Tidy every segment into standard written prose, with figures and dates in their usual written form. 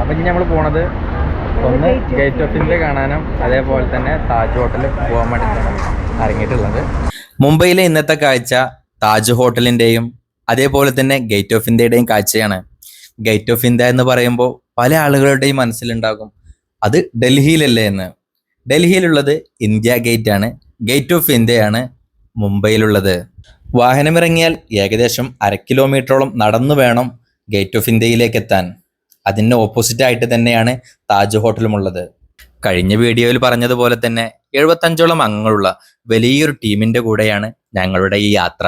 അപ്പം ഇനി നമ്മൾ പോണത് ഒന്ന് ഗേറ്റ് ഓഫ് ഇന്ത്യ കാണാനും അതേപോലെ തന്നെ താജ് ഹോട്ടലിൽ പോകാൻ വേണ്ടിയിട്ടാണ് ഇറങ്ങിയിട്ടുള്ളത്. മുംബൈയിലെ ഇന്നത്തെ കാഴ്ച താജ് ഹോട്ടലിൻ്റെയും അതേപോലെ തന്നെ ഗേറ്റ് ഓഫ് ഇന്ത്യയുടെയും കാഴ്ചയാണ്. ഗേറ്റ് ഓഫ് ഇന്ത്യ എന്ന് പറയുമ്പോൾ പല ആളുകളുടെയും മനസ്സിലുണ്ടാകും അത് ഡൽഹിയിലല്ലേ എന്ന്. ഡൽഹിയിലുള്ളത് ഇന്ത്യ ഗേറ്റ് ആണ്. ഗേറ്റ് ഓഫ് ഇന്ത്യയാണ് മുംബൈയിലുള്ളത്. വാഹനമിറങ്ങിയാൽ ഏകദേശം 1/2 കിലോമീറ്ററോളം നടന്നു വേണം ഗേറ്റ് ഓഫ് ഇന്ത്യയിലേക്ക് എത്താൻ. അതിന് ഓപ്പോസിറ്റ് ആയിട്ട് തന്നെയാണ് താജ് ഹോട്ടലുമുള്ളത്. കഴിഞ്ഞ വീഡിയോയിൽ പറഞ്ഞതുപോലെ തന്നെ 75ഓളം അംഗങ്ങളുള്ള വലിയൊരു ടീമിന്റെ കൂടെയാണ് ഞങ്ങളുടെ ഈ യാത്ര.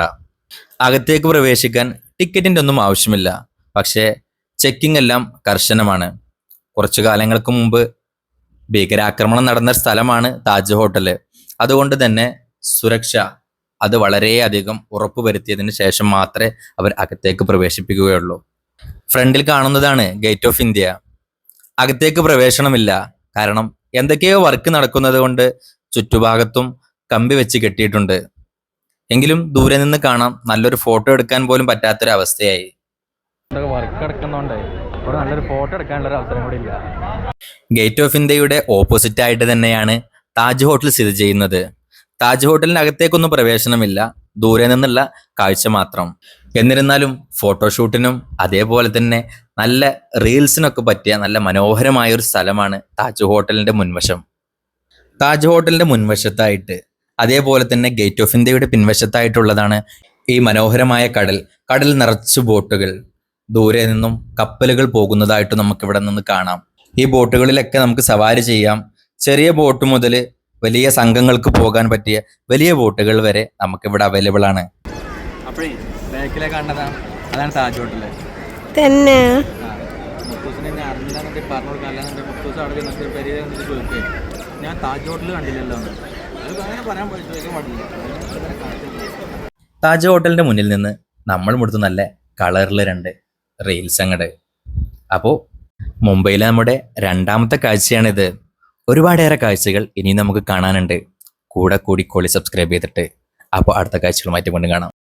അകത്തേക്ക് പ്രവേശിക്കാൻ ടിക്കറ്റിൻ്റെ ഒന്നും ആവശ്യമില്ല. പക്ഷേ ചെക്കിംഗ് എല്ലാം കർശനമാണ്. കുറച്ചു കാലങ്ങൾക്ക് മുമ്പ് ഭീകരാക്രമണം നടന്ന സ്ഥലമാണ് താജ് ഹോട്ടൽ. അതുകൊണ്ട് തന്നെ സുരക്ഷ അത് വളരെയധികം ഉറപ്പുവരുത്തിയതിന് ശേഷം മാത്രമേ അവർ അകത്തേക്ക് പ്രവേശിപ്പിക്കുകയുള്ളൂ. ഫ്രണ്ടിൽ കാണുന്നതാണ് ഗേറ്റ് ഓഫ് ഇന്ത്യ. അകത്തേക്ക് പ്രവേശനമില്ല. കാരണം എന്തൊക്കെയോ വർക്ക് നടക്കുന്നത് കൊണ്ട് ചുറ്റുഭാഗത്തും കമ്പി വെച്ച് കെട്ടിയിട്ടുണ്ട്. എങ്കിലും ദൂരെ നിന്ന് കാണാം. നല്ലൊരു ഫോട്ടോ എടുക്കാൻ പോലും പറ്റാത്തൊരു അവസ്ഥയായി. വർക്ക് എടുക്കുന്നതുകൊണ്ട് ഇവിടെ നല്ലൊരു ഫോട്ടോ എടുക്കാനുള്ള ഒരു അവസരം കൂടി ഇല്ല. ഗേറ്റ് ഓഫ് ഇന്ത്യയുടെ ഓപ്പോസിറ്റ് ആയിട്ട് തന്നെയാണ് താജ് ഹോട്ടൽ സ്ഥിതി ചെയ്യുന്നത്. താജ് ഹോട്ടലിന് അകത്തേക്കൊന്നും പ്രവേശനമില്ല, ദൂരെ നിന്നുള്ള കാഴ്ച മാത്രം. എന്നിരുന്നാലും ഫോട്ടോഷൂട്ടിനും അതേപോലെ തന്നെ നല്ല റീൽസിനൊക്കെ പറ്റിയ നല്ല മനോഹരമായ ഒരു സ്ഥലമാണ് താജ് ഹോട്ടലിന്റെ മുൻവശം. താജ് ഹോട്ടലിന്റെ മുൻവശത്തായിട്ട് അതേപോലെ തന്നെ ഗേറ്റ് ഓഫ് ഇന്ത്യയുടെ പിൻവശത്തായിട്ടുള്ളതാണ് ഈ മനോഹരമായ കടൽ. കടൽ നിറച്ച് ബോട്ടുകൾ, ദൂരെ നിന്നും കപ്പലുകൾ പോകുന്നതായിട്ട് നമുക്കിവിടെ നിന്ന് കാണാം. ഈ ബോട്ടുകളിലൊക്കെ നമുക്ക് സവാരി ചെയ്യാം. ചെറിയ ബോട്ട് മുതൽ വലിയ സംഘങ്ങൾക്ക് പോകാൻ പറ്റിയ വലിയ ബോട്ടുകൾ വരെ നമുക്കിവിടെ അവൈലബിൾ ആണ്. അപ്പോഴേ ബാക്കിലെ കണ്ടതാണ്, അതാണ് താജ് ഹോട്ടൽ തന്നെ. മുത്തൂസിനെ ഞാൻ അറിഞ്ഞില്ലാന്നൊക്കെ പറഞ്ഞു കൊടുക്കാം. അല്ലാതെ മുത്തൂസ് അവിടെ ചെന്നിട്ട് പെരിയ ചോദിക്കേ ഞാൻ താജ് ഹോട്ടൽ കണ്ടില്ലല്ലോ എന്ന്. അത് അങ്ങനെ പറയാൻ ചോദിക്കാൻ പാടില്ല. താജ് ഹോട്ടലിന്റെ മുന്നിൽ നിന്ന് നമ്മൾ കൊടുത്ത് നല്ല കളറിൽ 2 റീൽസ് അങ്ങട്. അപ്പോൾ മുംബൈയിലെ നമ്മുടെ 2ാമത്തെ കാഴ്ചയാണിത്. ഒരുപാടേറെ കാഴ്ചകൾ ഇനി നമുക്ക് കാണാനുണ്ട്. കൂടെ കൂടിക്കോളി സബ്സ്ക്രൈബ് ചെയ്തിട്ട്. അപ്പോൾ അടുത്ത കാഴ്ചകളുമായിട്ട് കൊണ്ട് കാണാം.